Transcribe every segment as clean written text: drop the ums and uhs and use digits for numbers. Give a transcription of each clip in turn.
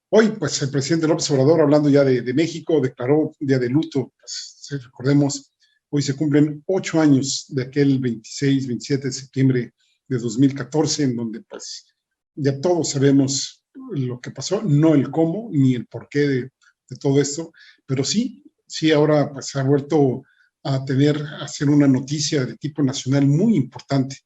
Hoy, pues, el presidente López Obrador, hablando ya de México, declaró un día de luto. Pues, si recordemos, hoy se cumplen 8 años de aquel 26, 27 de septiembre de 2014, en donde, pues, ya todos sabemos lo que pasó, no el cómo ni el porqué de todo esto, pero sí, ahora, pues, se ha vuelto a ser una noticia de tipo nacional muy importante.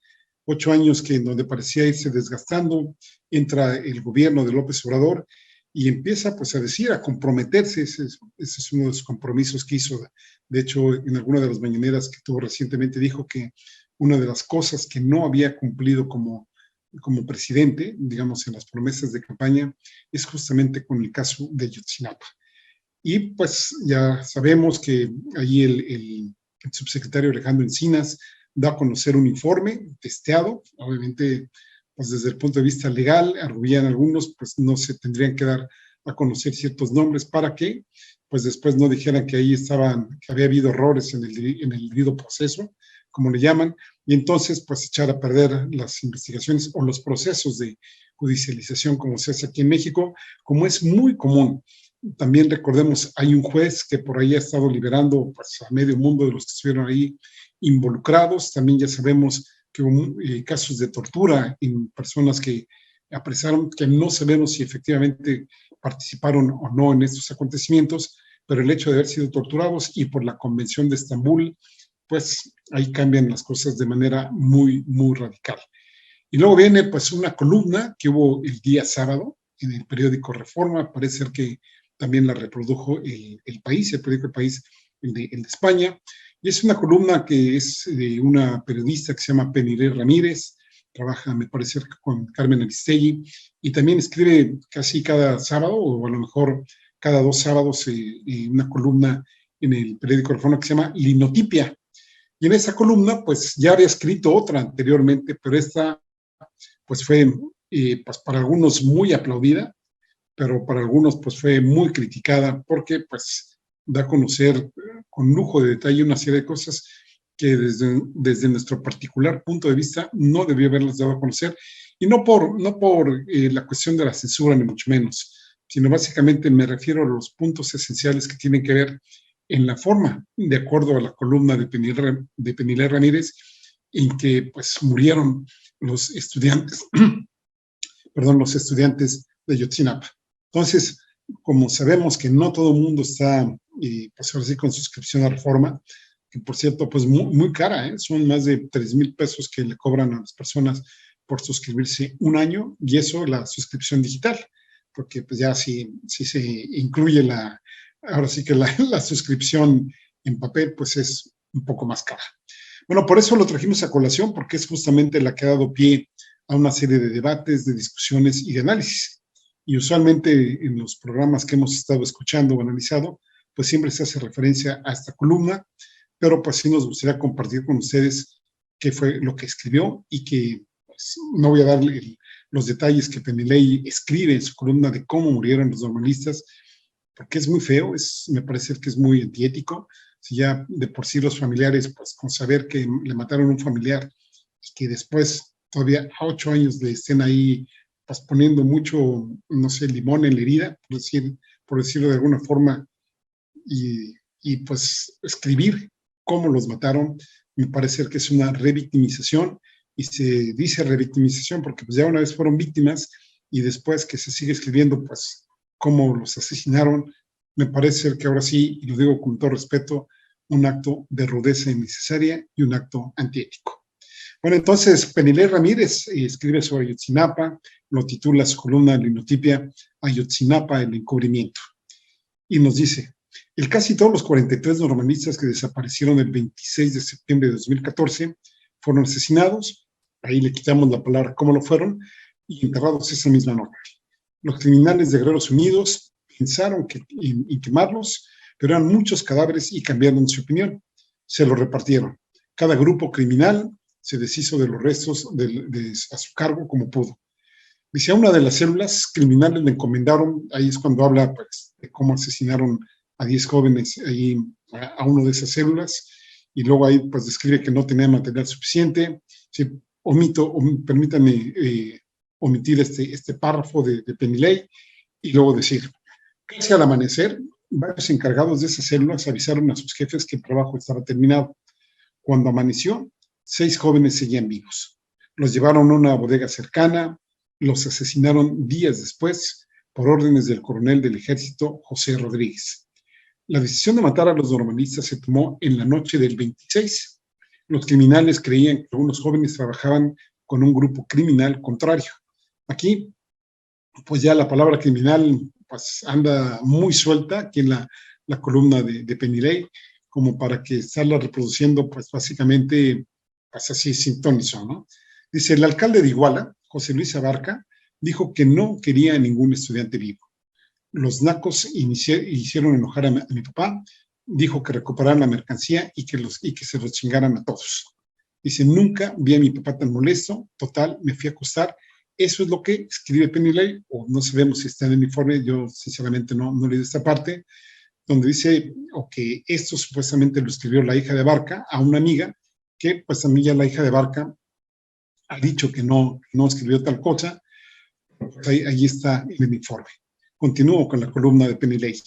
8 años que en donde parecía irse desgastando, entra el gobierno de López Obrador y empieza, pues, a decir, a comprometerse. Ese es uno de los compromisos que hizo. De hecho, en alguna de las mañaneras que tuvo recientemente dijo que una de las cosas que no había cumplido como presidente, digamos, en las promesas de campaña, es justamente con el caso de Ayotzinapa. Y pues ya sabemos que ahí el subsecretario Alejandro Encinas da a conocer un informe testeado. Obviamente, pues desde el punto de vista legal, arguían algunos, pues no se tendrían que dar a conocer ciertos nombres para que pues después no dijeran que ahí estaban, que había habido errores en el debido proceso, como le llaman, y entonces pues echar a perder las investigaciones o los procesos de judicialización como se hace aquí en México, como es muy común. También recordemos, hay un juez que por ahí ha estado liberando, pues, a medio mundo de los que estuvieron ahí involucrados. También ya sabemos que hubo casos de tortura en personas que apresaron, que no sabemos si efectivamente participaron o no en estos acontecimientos, pero el hecho de haber sido torturados y por la Convención de Estambul, pues ahí cambian las cosas de manera muy, muy radical. Y luego viene, pues, una columna que hubo el día sábado en el periódico Reforma. Parece ser que también la reprodujo el País, el periódico El País, el de España. Y es una columna que es de una periodista que se llama Penilei Ramírez. Trabaja, me parece, con Carmen Aristegui, y también escribe casi cada sábado, o a lo mejor cada 2 sábados, una columna en el periódico Reforma que se llama Linotipia. Y en esa columna, pues, ya había escrito otra anteriormente, pero esta pues fue, pues, para algunos muy aplaudida, pero para algunos pues fue muy criticada porque pues da a conocer con lujo de detalle una serie de cosas que desde nuestro particular punto de vista no debió haberlas dado a conocer, y no por la cuestión de la censura, ni mucho menos, sino básicamente me refiero a los puntos esenciales que tienen que ver en la forma, de acuerdo a la columna de Penilei Ramírez, en que pues murieron los estudiantes, perdón, los estudiantes de Ayotzinapa. Entonces, como sabemos que no todo el mundo está, pues ahora sí, con suscripción a Reforma, que por cierto, pues muy, muy cara, ¿eh? Son más de 3,000 pesos que le cobran a las personas por suscribirse un año, y eso la suscripción digital, porque pues ya si se incluye ahora sí que la suscripción en papel, pues es un poco más cara. Bueno, por eso lo trajimos a colación, porque es justamente la que ha dado pie a una serie de debates, de discusiones y de análisis. Y usualmente en los programas que hemos estado escuchando o analizado, pues siempre se hace referencia a esta columna, pero pues sí nos gustaría compartir con ustedes qué fue lo que escribió, y que pues, no voy a darle los detalles que Penilei escribe en su columna de cómo murieron los normalistas, porque es muy feo, me parece que es muy antiético. Si ya de por sí los familiares, pues con saber que le mataron a un familiar y que después todavía a 8 años le estén ahí, pues poniendo mucho, no sé, limón en la herida, por decirlo de alguna forma, y pues escribir cómo los mataron, me parece que es una revictimización. Y se dice revictimización porque pues ya una vez fueron víctimas, y después que se sigue escribiendo pues cómo los asesinaron, me parece que ahora sí, y lo digo con todo respeto, un acto de rudeza innecesaria y un acto antiético. Bueno, entonces Penilei Ramírez escribe sobre Ayotzinapa, lo titula su columna Linotipia, Ayotzinapa, el encubrimiento, y nos dice: el casi todos los 43 normalistas que desaparecieron el 26 de septiembre de 2014 fueron asesinados, ahí le quitamos la palabra cómo lo fueron, y enterrados esa misma noche. Los criminales de Guerreros Unidos pensaron en quemarlos, pero eran muchos cadáveres y cambiaron su opinión. Se los repartieron. Cada grupo criminal se deshizo de los restos a su cargo como pudo. Dice, a una de las células criminales le encomendaron, ahí es cuando habla pues, de cómo asesinaron a 10 jóvenes ahí, a uno de esas células, y luego ahí pues describe que no tenía material suficiente. Sí, permítanme omitir este párrafo de Penilei, y luego decir, casi al amanecer, varios encargados de esas células avisaron a sus jefes que el trabajo estaba terminado. Cuando amaneció, 6 jóvenes seguían vivos. Los llevaron a una bodega cercana, los asesinaron días después por órdenes del coronel del ejército José Rodríguez. La decisión de matar a los normalistas se tomó en la noche del 26. Los criminales creían que algunos jóvenes trabajaban con un grupo criminal contrario. Aquí, pues ya la palabra criminal pues anda muy suelta aquí en la columna de Penilei, como para que estarla reproduciendo, pues básicamente, pues así sin ton ni son, ¿no? Dice, el alcalde de Iguala, José Luis Abarca, dijo que no quería a ningún estudiante vivo. Los nacos hicieron enojar a mi papá, dijo que recuperaran la mercancía y que se los chingaran a todos. Dice, nunca vi a mi papá tan molesto, total, me fui a acostar. Eso es lo que escribe Penilei, o no sabemos si está en el informe, yo sinceramente no leí esta parte, donde dice o que esto supuestamente lo escribió la hija de Barca a una amiga, que pues también ya la hija de Barca ha dicho que no escribió tal cosa, pues ahí está en el informe. Continúo con la columna de Penilei.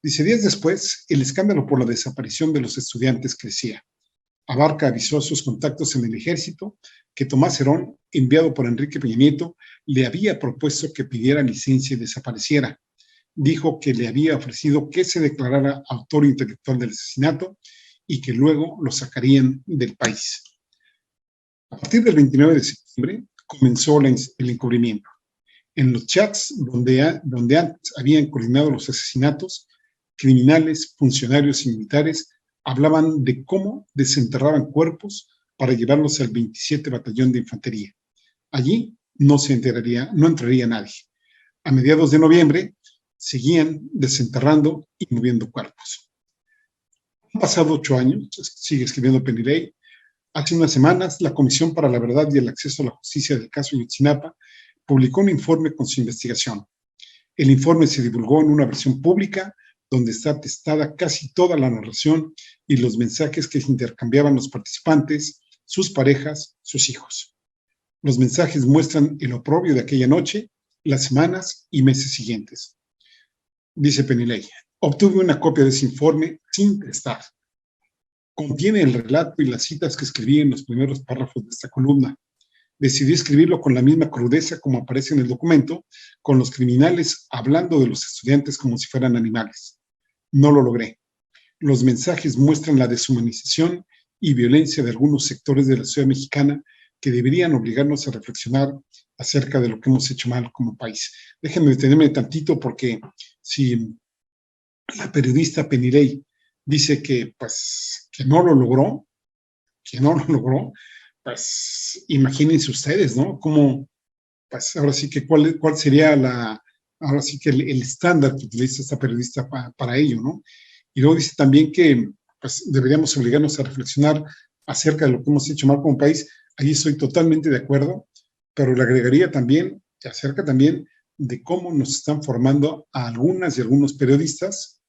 Dice, días después, el escándalo por la desaparición de los estudiantes crecía. Abarca avisó a sus contactos en el ejército que Tomás Herón, enviado por Enrique Peña Nieto, le había propuesto que pidiera licencia y desapareciera. Dijo que le había ofrecido que se declarara autor intelectual del asesinato y que luego lo sacarían del país. A partir del 29 de septiembre comenzó el encubrimiento. En los chats donde antes habían coordinado los asesinatos, criminales, funcionarios y militares hablaban de cómo desenterraban cuerpos para llevarlos al 27 Batallón de Infantería. Allí no entraría nadie. A mediados de noviembre seguían desenterrando y moviendo cuerpos. Han pasado 8 años, sigue escribiendo Penilei. Hace unas semanas, la Comisión para la Verdad y el Acceso a la Justicia del caso Ayotzinapa publicó un informe con su investigación. El informe se divulgó en una versión pública donde está atestada casi toda la narración y los mensajes que se intercambiaban los participantes, sus parejas, sus hijos. Los mensajes muestran el oprobio de aquella noche, las semanas y meses siguientes. Dice Penilei, obtuve una copia de ese informe sin testar. Contiene el relato y las citas que escribí en los primeros párrafos de esta columna. Decidí escribirlo con la misma crudeza como aparece en el documento, con los criminales hablando de los estudiantes como si fueran animales. No lo logré. Los mensajes muestran la deshumanización y violencia de algunos sectores de la sociedad mexicana que deberían obligarnos a reflexionar acerca de lo que hemos hecho mal como país. Déjenme detenerme tantito porque si la periodista Penilei dice que no lo logró, pues imagínense ustedes, ¿no? Cómo, pues ahora sí que cuál sería ahora sí que el estándar que utiliza esta periodista para ello, ¿no? Y luego dice también que pues deberíamos obligarnos a reflexionar acerca de lo que hemos hecho mal como país. Ahí estoy totalmente de acuerdo, pero le agregaría también, acerca también de cómo nos están formando a algunas y algunos periodistas,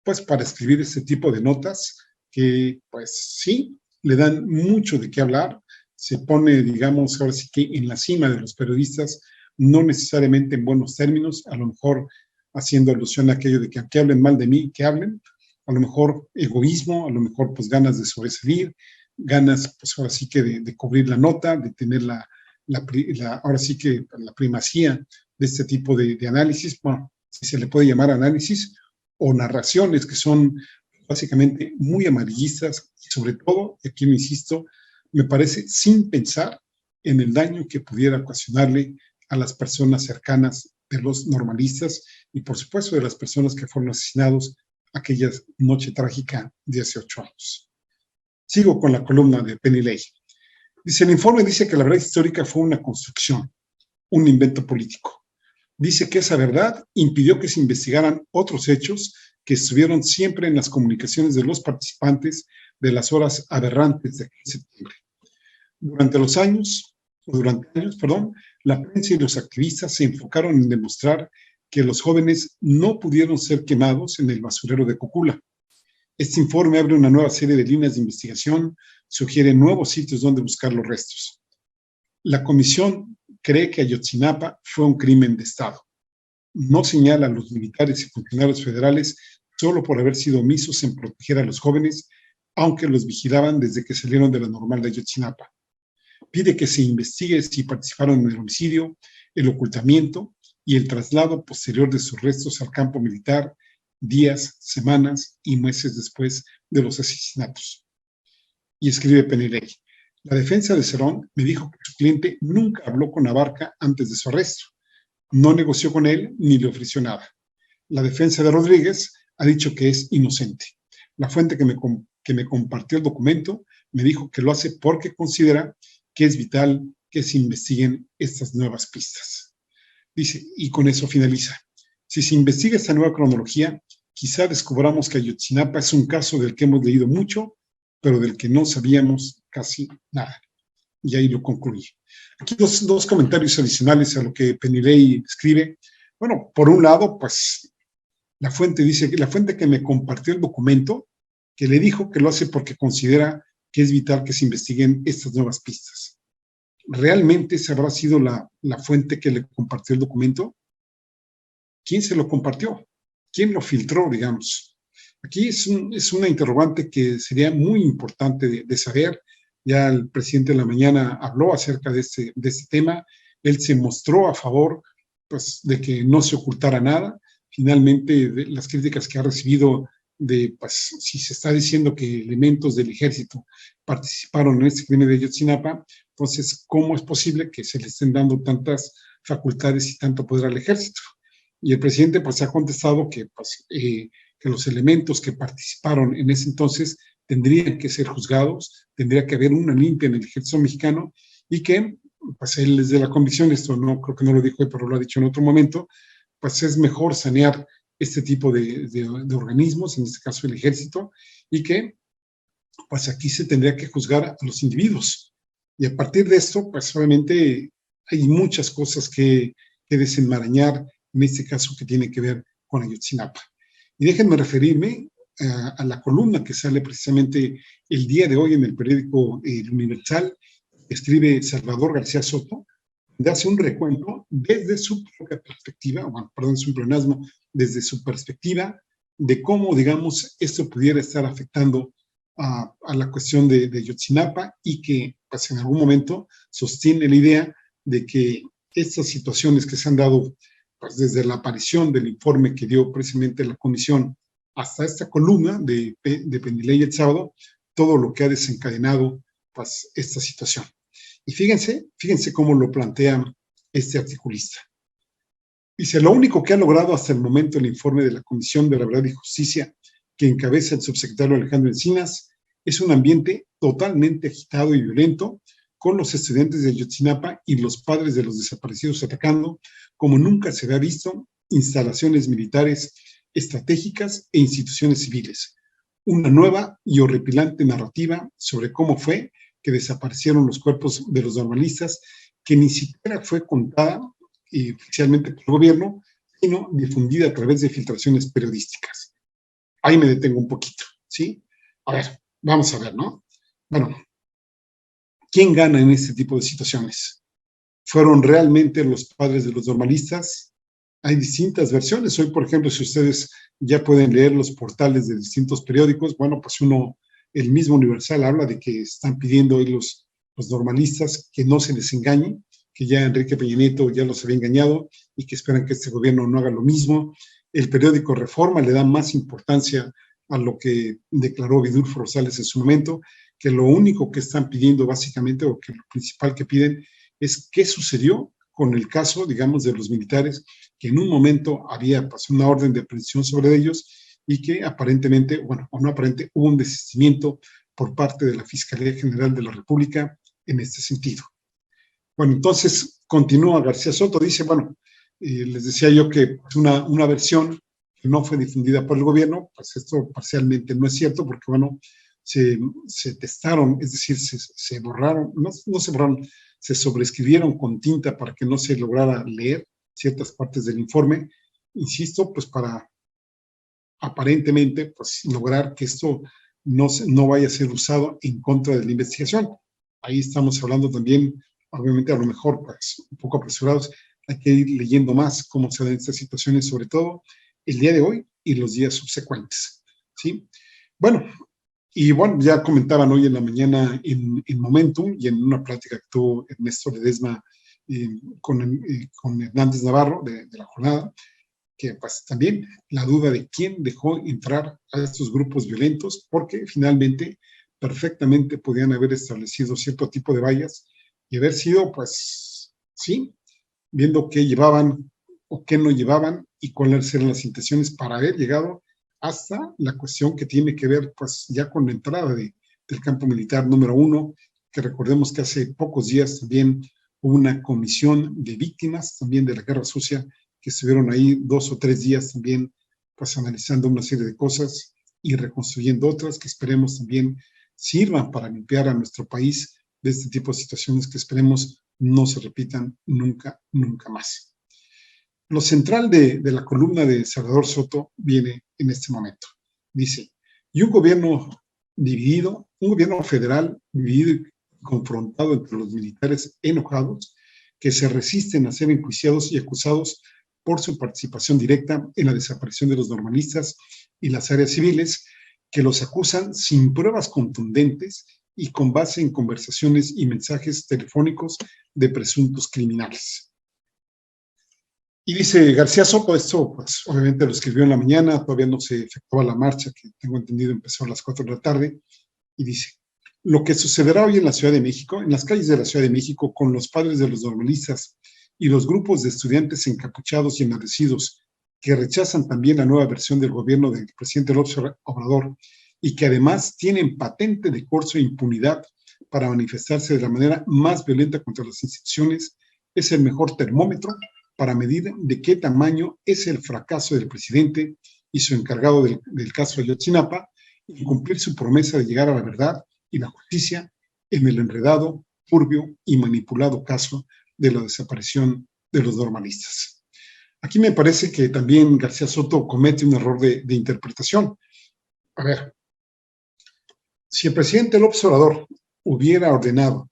pues para escribir este tipo de notas que, pues sí, le dan mucho de qué hablar, se pone, digamos, ahora sí que en la cima de los periodistas, no necesariamente en buenos términos, a lo mejor haciendo alusión a aquello de que hablen mal de mí, que hablen, a lo mejor egoísmo, a lo mejor pues ganas de sobresalir, ganas pues ahora sí que de cubrir la nota, de tener ahora sí que la primacía de este tipo de análisis, bueno, si se le puede llamar análisis, o narraciones que son básicamente muy amarillistas y sobre todo, y aquí me insisto, me parece sin pensar en el daño que pudiera ocasionarle a las personas cercanas de los normalistas y por supuesto de las personas que fueron asesinados aquella noche trágica de hace 8 años. Sigo con la columna de Penilei. Dice, el informe dice que la verdad histórica fue una construcción, un invento político. Dice que esa verdad impidió que se investigaran otros hechos que estuvieron siempre en las comunicaciones de los participantes de las horas aberrantes de septiembre. Durante años, la prensa y los activistas se enfocaron en demostrar que los jóvenes no pudieron ser quemados en el basurero de Cocula. Este informe abre una nueva serie de líneas de investigación, sugiere nuevos sitios donde buscar los restos. La comisión cree que Ayotzinapa fue un crimen de Estado. no señala a los militares y funcionarios federales solo por haber sido omisos en proteger a los jóvenes, aunque los vigilaban desde que salieron de la normal de Ayotzinapa. Pide que se investigue si participaron en el homicidio, el ocultamiento y el traslado posterior de sus restos al campo militar días, semanas y meses después de los asesinatos. Y escribe Penilei: la defensa de Cerón me dijo que su cliente nunca habló con Abarca antes de su arresto, no negoció con él ni le ofreció nada. La defensa de Rodríguez ha dicho que es inocente. La fuente que me compartió el documento me dijo que lo hace porque considera que es vital que se investiguen estas nuevas pistas. Dice, y con eso finaliza: si se investiga esta nueva cronología, quizá descubramos que Ayotzinapa es un caso del que hemos leído mucho, pero del que no sabíamos casi nada. Y ahí lo concluye. Aquí dos comentarios adicionales a lo que Penilei escribe. Bueno, por un lado, pues la fuente dice que la fuente que me compartió el documento, que le dijo que lo hace porque considera que es vital que se investiguen estas nuevas pistas. ¿Realmente esa habrá sido la fuente que le compartió el documento? ¿Quién se lo compartió? ¿Quién lo filtró, digamos? Aquí es una interrogante que sería muy importante de saber. Ya el presidente de la mañana habló acerca de este tema. Él se mostró a favor, pues, de que no se ocultara nada. Finalmente, las críticas que ha recibido pues, si se está diciendo que elementos del ejército participaron en este crimen de Ayotzinapa, entonces, ¿cómo es posible que se le estén dando tantas facultades y tanto poder al ejército? Y el presidente, pues, ha contestado que, pues, que los elementos que participaron en ese entonces tendrían que ser juzgados, tendría que haber una limpia en el ejército mexicano y que, pues, él es de la convicción, esto no creo que no lo dijo hoy, pero lo ha dicho en otro momento, pues es mejor sanear este tipo de organismos, en este caso el ejército, y que pues aquí se tendría que juzgar a los individuos. Y a partir de esto, pues obviamente hay muchas cosas que desenmarañar, en este caso que tiene que ver con Ayotzinapa. Y déjenme referirme a la columna que sale precisamente el día de hoy en el periódico El Universal, que escribe Salvador García Soto, donde hace un recuento desde su propia perspectiva, bueno, perdón, es un pleonasmo, desde su perspectiva de cómo, digamos, esto pudiera estar afectando a la cuestión de Ayotzinapa y que, pues, en algún momento sostiene la idea de que estas situaciones que se han dado, pues, desde la aparición del informe que dio precisamente la comisión hasta esta columna de Penilei el sábado, todo lo que ha desencadenado, pues, esta situación. Y fíjense cómo lo plantea este articulista. Dice, lo único que ha logrado hasta el momento el informe de la Comisión de la Verdad y Justicia que encabeza el subsecretario Alejandro Encinas es un ambiente totalmente agitado y violento, con los estudiantes de Ayotzinapa y los padres de los desaparecidos atacando, como nunca se había visto, instalaciones militares estratégicas e instituciones civiles. Una nueva y horripilante narrativa sobre cómo fue que desaparecieron los cuerpos de los normalistas, que ni siquiera fue contada oficialmente por el gobierno, sino difundida a través de filtraciones periodísticas. Ahí me detengo un poquito, ¿sí? A ver, vamos a ver, ¿no? Bueno, ¿quién gana en este tipo de situaciones? ¿Fueron realmente los padres de los normalistas? Hay distintas versiones. Hoy, por ejemplo, si ustedes ya pueden leer los portales de distintos periódicos, bueno, pues el mismo Universal habla de que están pidiendo hoy los normalistas que no se les engañe, que ya Enrique Peña Nieto ya los había engañado y que esperan que este gobierno no haga lo mismo. El periódico Reforma le da más importancia a lo que declaró Vidulfo Rosales en su momento, que lo único que están pidiendo básicamente, o que lo principal que piden, es qué sucedió con el caso, digamos, de los militares, que en un momento había pasado una orden de aprehensión sobre ellos y que aparentemente, bueno, o no aparente, hubo un desistimiento por parte de la Fiscalía General de la República en este sentido. Bueno, entonces continúa García Soto, dice, bueno, les decía yo que una versión que no fue difundida por el gobierno, pues esto parcialmente no es cierto, porque bueno, se testaron, es decir, se borraron, no se borraron, se sobreescribieron con tinta para que no se lograra leer ciertas partes del informe, insisto, pues para aparentemente pues lograr que esto no vaya a ser usado en contra de la investigación. Ahí estamos hablando también, obviamente a lo mejor pues, un poco apresurados, hay que ir leyendo más cómo se dan estas situaciones, sobre todo el día de hoy y los días subsecuentes, ¿sí? Bueno, y bueno, ya comentaban hoy en la mañana en Momentum y en una plática que tuvo Ernesto Ledesma eh, con Hernández Navarro de la jornada, que pues también la duda de quién dejó entrar a estos grupos violentos, porque finalmente perfectamente podían haber establecido cierto tipo de vallas y haber sido, pues, sí, viendo qué llevaban o qué no llevaban y cuáles eran las intenciones para haber llegado hasta la cuestión que tiene que ver, pues, ya con la entrada del campo militar número 1, que recordemos que hace pocos días también hubo una comisión de víctimas también de la guerra sucia que estuvieron ahí 2 o 3 días también, pues, analizando una serie de cosas y reconstruyendo otras que esperemos también sirvan para limpiar a nuestro país de este tipo de situaciones que esperemos no se repitan nunca, nunca más. Lo central de la columna de Salvador Soto viene en este momento. Dice, y un gobierno dividido, un gobierno federal dividido y confrontado entre los militares enojados que se resisten a ser enjuiciados y acusados por su participación directa en la desaparición de los normalistas y las áreas civiles, que los acusan sin pruebas contundentes y con base en conversaciones y mensajes telefónicos de presuntos criminales. Y dice García Soto, esto pues obviamente lo escribió en la mañana, todavía no se efectuaba la marcha, que tengo entendido empezó a las 4 de la tarde, y dice, lo que sucederá hoy en la Ciudad de México, en las calles de la Ciudad de México, con los padres de los normalistas y los grupos de estudiantes encapuchados y enardecidos que rechazan también la nueva versión del gobierno del presidente López Obrador y que además tienen patente de corso e impunidad para manifestarse de la manera más violenta contra las instituciones, es el mejor termómetro para medir de qué tamaño es el fracaso del presidente y su encargado del caso Ayotzinapa en cumplir su promesa de llegar a la verdad y la justicia en el enredado, turbio y manipulado caso de la desaparición de los normalistas. Aquí me parece que también García Soto comete un error de interpretación. A ver, si el presidente López Obrador hubiera ordenado,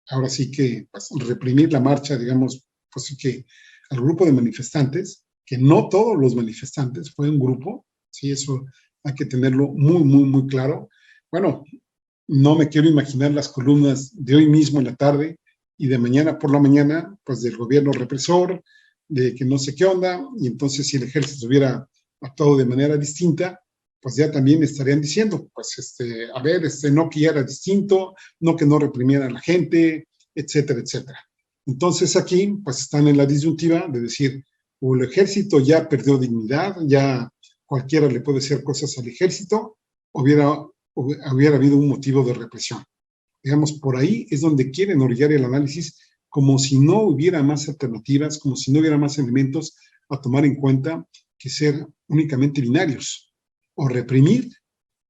ahora sí que pues, reprimir la marcha, digamos, pues que al grupo de manifestantes, que no todos los manifestantes, fue un grupo, sí, eso hay que tenerlo muy, muy, muy claro. Bueno, no me quiero imaginar las columnas de hoy mismo en la tarde y de mañana por la mañana, pues del gobierno represor, de que no sé qué onda, y entonces si el ejército hubiera actuado de manera distinta, pues ya también estarían diciendo, pues, a ver, no que ya era distinto, no que no reprimiera a la gente, etcétera, etcétera. Entonces aquí, pues están en la disyuntiva de decir, o el ejército ya perdió dignidad, ya cualquiera le puede hacer cosas al ejército, hubiera habido un motivo de represión. Digamos, por ahí es donde quieren orillar el análisis, como si no hubiera más alternativas, como si no hubiera más elementos a tomar en cuenta que ser únicamente binarios, o reprimir,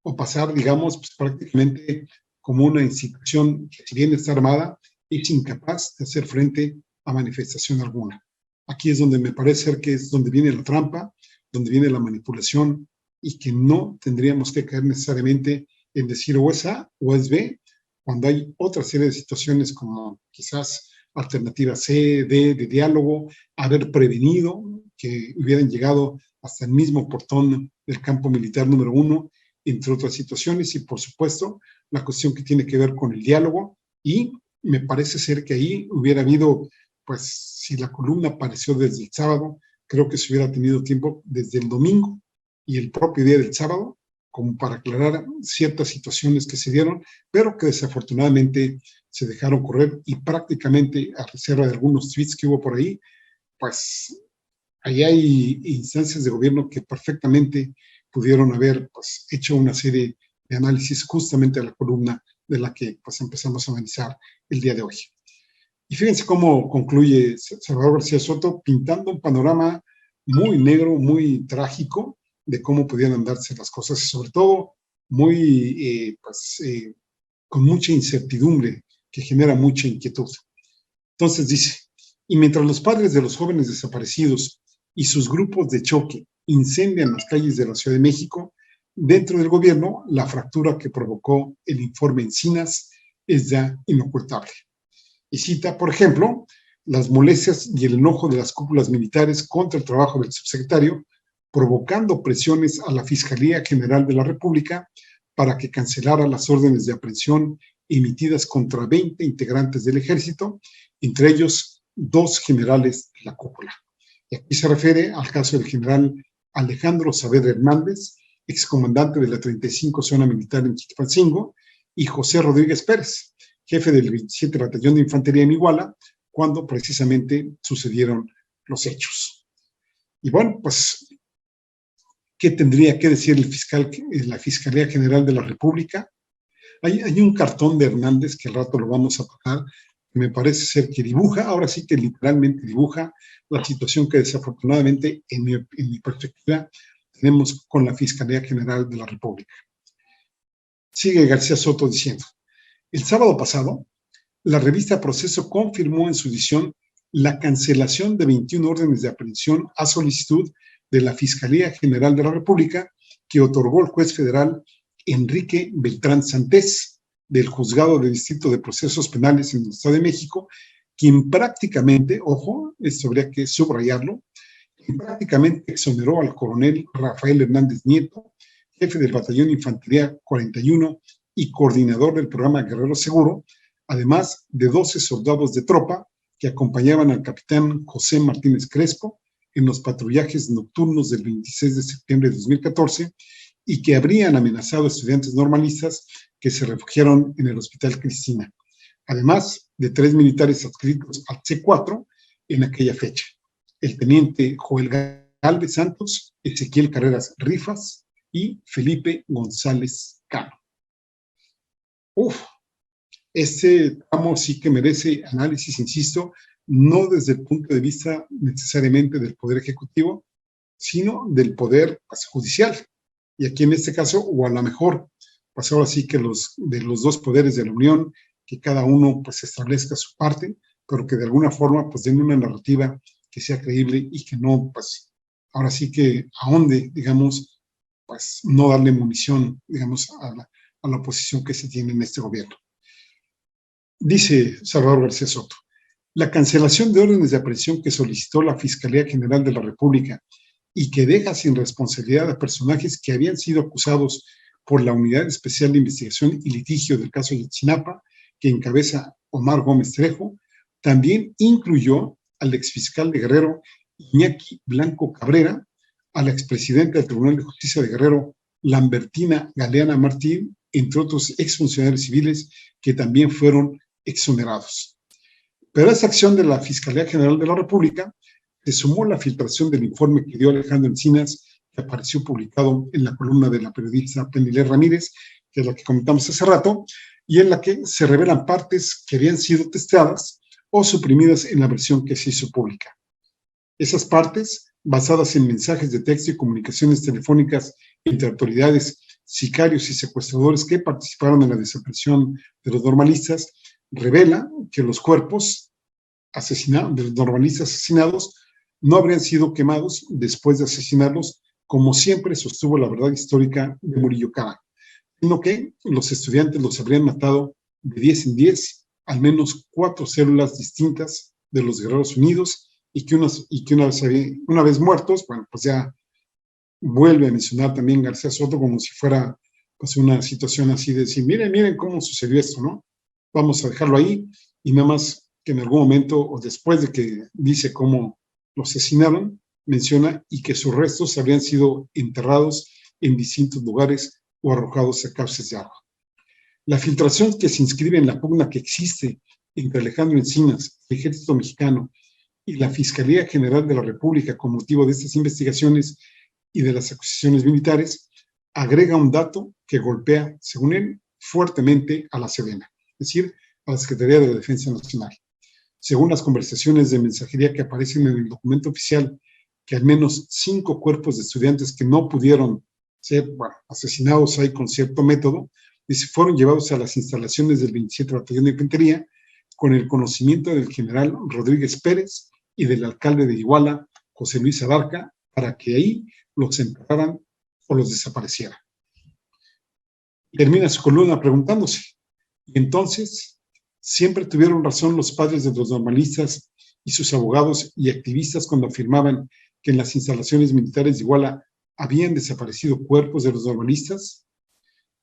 o pasar, digamos, pues, prácticamente como una institución que si bien está armada, es incapaz de hacer frente a manifestación alguna. Aquí es donde me parece ser que es donde viene la trampa, donde viene la manipulación, y que no tendríamos que caer necesariamente en decir o es A o es B, cuando hay otra serie de situaciones como quizás alternativa C, D, de diálogo, haber prevenido que hubieran llegado hasta el mismo portón del campo militar número 1, entre otras situaciones, y por supuesto la cuestión que tiene que ver con el diálogo, y me parece ser que ahí hubiera habido, pues si la columna apareció desde el sábado, creo que se hubiera tenido tiempo desde el domingo y el propio día del sábado, como para aclarar ciertas situaciones que se dieron, pero que desafortunadamente se dejaron correr y prácticamente a reserva de algunos tweets que hubo por ahí, pues ahí hay instancias de gobierno que perfectamente pudieron haber pues, hecho una serie de análisis justamente a la columna de la que pues, empezamos a analizar el día de hoy. Y fíjense cómo concluye Salvador García Soto pintando un panorama muy negro, muy trágico de cómo podían andarse las cosas y sobre todo muy, con mucha incertidumbre que genera mucha inquietud. Entonces dice, y mientras los padres de los jóvenes desaparecidos y sus grupos de choque incendian las calles de la Ciudad de México, dentro del gobierno la fractura que provocó el informe Encinas es ya inocultable. Y cita, por ejemplo, las molestias y el enojo de las cúpulas militares contra el trabajo del subsecretario, provocando presiones a la Fiscalía General de la República para que cancelara las órdenes de aprehensión emitidas contra 20 integrantes del ejército, entre ellos 2 generales de la cúpula. Y aquí se refiere al caso del general Alejandro Saavedra Hernández, excomandante de la 35 Zona Militar en Chilpancingo, y José Rodríguez Pérez, jefe del 27 Batallón de Infantería en Iguala, cuando precisamente sucedieron los hechos. Y bueno, pues, ¿qué tendría que decir el fiscal, la Fiscalía General de la República? Hay un cartón de Hernández que al rato lo vamos a tocar, que me parece ser que dibuja, ahora sí que literalmente dibuja la situación que desafortunadamente en mi perspectiva tenemos con la Fiscalía General de la República. Sigue García Soto diciendo: el sábado pasado, la revista Proceso confirmó en su edición la cancelación de 21 órdenes de aprehensión a solicitud de la Fiscalía General de la República que otorgó el juez federal Enrique Beltrán Santés, del Juzgado de Distrito de Procesos Penales en el Estado de México, quien prácticamente, ojo, esto habría que subrayarlo, quien prácticamente exoneró al coronel Rafael Hernández Nieto, jefe del Batallón de Infantería 41 y coordinador del programa Guerrero Seguro, además de 12 soldados de tropa que acompañaban al capitán José Martínez Crespo en los patrullajes nocturnos del 26 de septiembre de 2014 y que habrían amenazado a estudiantes normalistas que se refugiaron en el Hospital Cristina, además de 3 militares adscritos al C4 en aquella fecha: el teniente Joel Galvez Santos, Ezequiel Carreras Rifas y Felipe González Cano. Este tramo sí que merece análisis, insisto, no desde el punto de vista necesariamente del Poder Ejecutivo, sino del Poder Judicial. Y aquí en este caso, o a lo mejor, pues ahora sí que de los 2 poderes de la Unión, que cada uno pues establezca su parte, pero que de alguna forma pues den una narrativa que sea creíble y que no, pues ahora sí que ahonde, digamos, pues no darle munición, digamos, a la oposición que se tiene en este gobierno. Dice Salvador García Soto: la cancelación de órdenes de aprehensión que solicitó la Fiscalía General de la República y que deja sin responsabilidad a personajes que habían sido acusados por la Unidad Especial de Investigación y Litigio del caso Ayotzinapa, que encabeza Omar Gómez Trejo, también incluyó al exfiscal de Guerrero, Iñaki Blanco Cabrera, a la expresidenta del Tribunal de Justicia de Guerrero, Lambertina Galeana Martín, entre otros exfuncionarios civiles que también fueron exonerados. Pero a esta acción de la Fiscalía General de la República se sumó la filtración del informe que dio Alejandro Encinas, que apareció publicado en la columna de la periodista Penilé Ramírez, que es la que comentamos hace rato, y en la que se revelan partes que habían sido testeadas o suprimidas en la versión que se hizo pública. Esas partes, basadas en mensajes de texto y comunicaciones telefónicas entre autoridades, sicarios y secuestradores que participaron en la desaparición de los normalistas, revela que los cuerpos de los normalistas asesinados no habrían sido quemados después de asesinarlos, como siempre sostuvo la verdad histórica de Murillo Karam, sino que los estudiantes los habrían matado de 10 en 10, al menos 4 células distintas de los Guerreros Unidos, y que una vez muertos, bueno, pues ya vuelve a mencionar también García Soto como si fuera pues una situación así de decir, miren cómo sucedió esto, ¿no? Vamos a dejarlo ahí, y nada más que en algún momento o después de que dice cómo lo asesinaron, menciona y que sus restos habrían sido enterrados en distintos lugares o arrojados a cauces de agua. La filtración que se inscribe en la pugna que existe entre Alejandro Encinas, el Ejército Mexicano y la Fiscalía General de la República con motivo de estas investigaciones y de las acusaciones militares, agrega un dato que golpea, según él, fuertemente a la Sedena, es decir, a la Secretaría de la Defensa Nacional. Según las conversaciones de mensajería que aparecen en el documento oficial, que al menos 5 cuerpos de estudiantes que no pudieron ser asesinados ahí con cierto método, fueron llevados a las instalaciones del 27 Batallón de Infantería con el conocimiento del general Rodríguez Pérez y del alcalde de Iguala, José Luis Abarca, para que ahí los enterraran o los desaparecieran. Termina su columna preguntándose: ¿y entonces siempre tuvieron razón los padres de los normalistas y sus abogados y activistas cuando afirmaban que en las instalaciones militares de Iguala habían desaparecido cuerpos de los normalistas?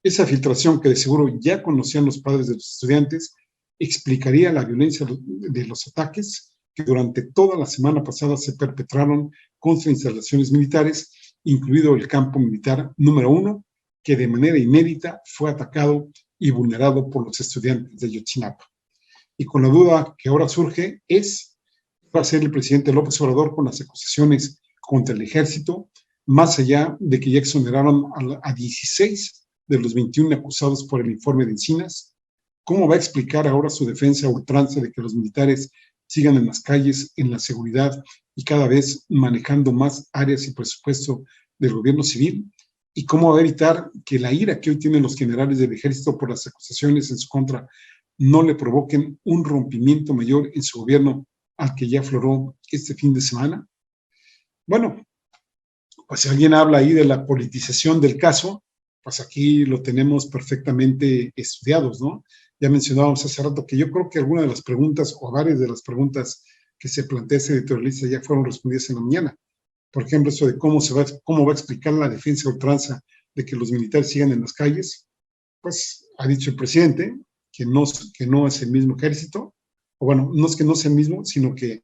Esa filtración, que de seguro ya conocían los padres de los estudiantes, explicaría la violencia de los ataques que durante toda la semana pasada se perpetraron contra instalaciones militares, incluido el campo militar número 1, que de manera inédita fue atacado y vulnerado por los estudiantes de Ayotzinapa. Y con la duda que ahora surge es, ¿va a ser el presidente López Obrador con las acusaciones contra el ejército, más allá de que ya exoneraron a 16 de los 21 acusados por el informe de Encinas? ¿Cómo va a explicar ahora su defensa a ultranza de que los militares sigan en las calles, en la seguridad y cada vez manejando más áreas y presupuesto del gobierno civil? ¿Y cómo va a evitar que la ira que hoy tienen los generales del ejército por las acusaciones en su contra no le provoquen un rompimiento mayor en su gobierno al que ya afloró este fin de semana? Bueno, pues si alguien habla ahí de la politización del caso, pues aquí lo tenemos perfectamente estudiados, ¿no? Ya mencionábamos hace rato que yo creo que algunas de las preguntas o varias de las preguntas que se plantea ese editorialista ya fueron respondidas en la mañana. Por ejemplo, eso de cómo va a explicar la defensa ultranza de que los militares sigan en las calles. Pues ha dicho el presidente que no es el mismo ejército, o bueno, no es que no sea el mismo, sino que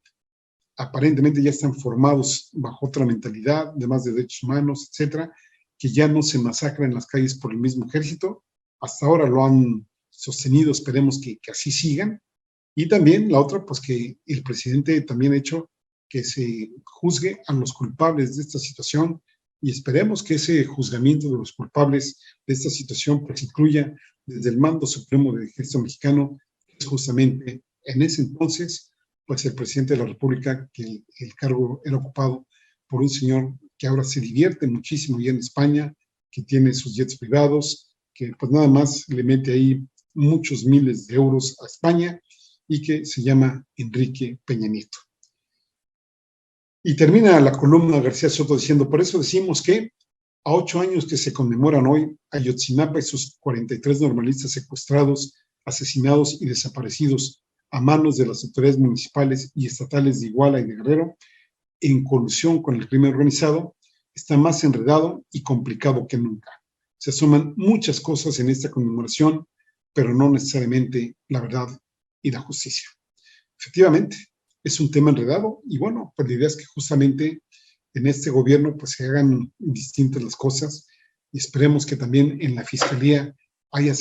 aparentemente ya están formados bajo otra mentalidad de más de derechos humanos, etcétera, que ya no se masacra en las calles por el mismo ejército. Hasta ahora lo han sostenido, esperemos que así sigan. Y también la otra, pues que el presidente también ha hecho que se juzgue a los culpables de esta situación y esperemos que ese juzgamiento de los culpables de esta situación pues incluya desde el mando supremo del ejército mexicano, que es justamente en ese entonces pues el presidente de la República, que el cargo era ocupado por un señor que ahora se divierte muchísimo ya en España, que tiene sus jets privados, que pues nada más le mete ahí muchos miles de euros a España y que se llama Enrique Peña Nieto. Y termina la columna García Soto diciendo, por eso decimos que a 8 años que se conmemoran hoy Ayotzinapa y sus 43 normalistas secuestrados, asesinados y desaparecidos a manos de las autoridades municipales y estatales de Iguala y de Guerrero, en colusión con el crimen organizado, está más enredado y complicado que nunca. Se asoman muchas cosas en esta conmemoración, pero no necesariamente la verdad y la justicia. Efectivamente, es un tema enredado y bueno, pues la idea es que justamente en este gobierno pues se hagan distintas las cosas y esperemos que también en la fiscalía haya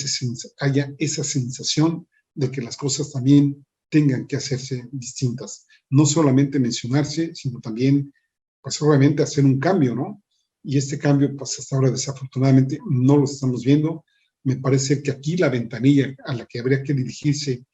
esa sensación de que las cosas también tengan que hacerse distintas. No solamente mencionarse, sino también, pues obviamente hacer un cambio, ¿no? Y este cambio, pues hasta ahora desafortunadamente no lo estamos viendo. Me parece que aquí la ventanilla a la que habría que dirigirse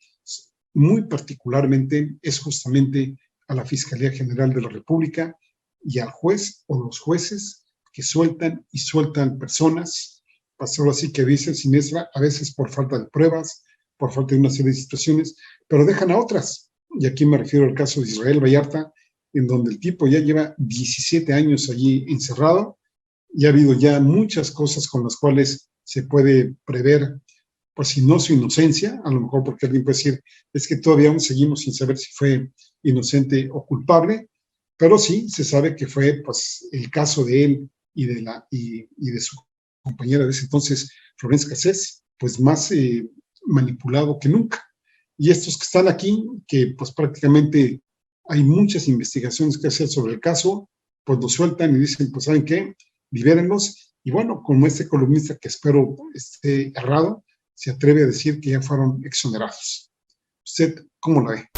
muy particularmente es justamente a la Fiscalía General de la República y al juez o los jueces que sueltan y sueltan personas, pasó así que dice siniestra, a veces por falta de pruebas, por falta de una serie de situaciones, pero dejan a otras. Y aquí me refiero al caso de Israel Vallarta, en donde el tipo ya lleva 17 años allí encerrado y ha habido ya muchas cosas con las cuales se puede prever, pues si no su inocencia, a lo mejor porque alguien puede decir, es que todavía aún seguimos sin saber si fue inocente o culpable, pero sí se sabe que fue pues el caso de él y de su compañera de ese entonces, Florence Cassés, pues más manipulado que nunca. Y estos que están aquí, que pues prácticamente hay muchas investigaciones que hacer sobre el caso, pues lo sueltan y dicen, pues ¿saben qué? Libérenlos. Y bueno, como este columnista que espero esté errado, se atreve a decir que ya fueron exonerados. ¿Usted cómo lo ve?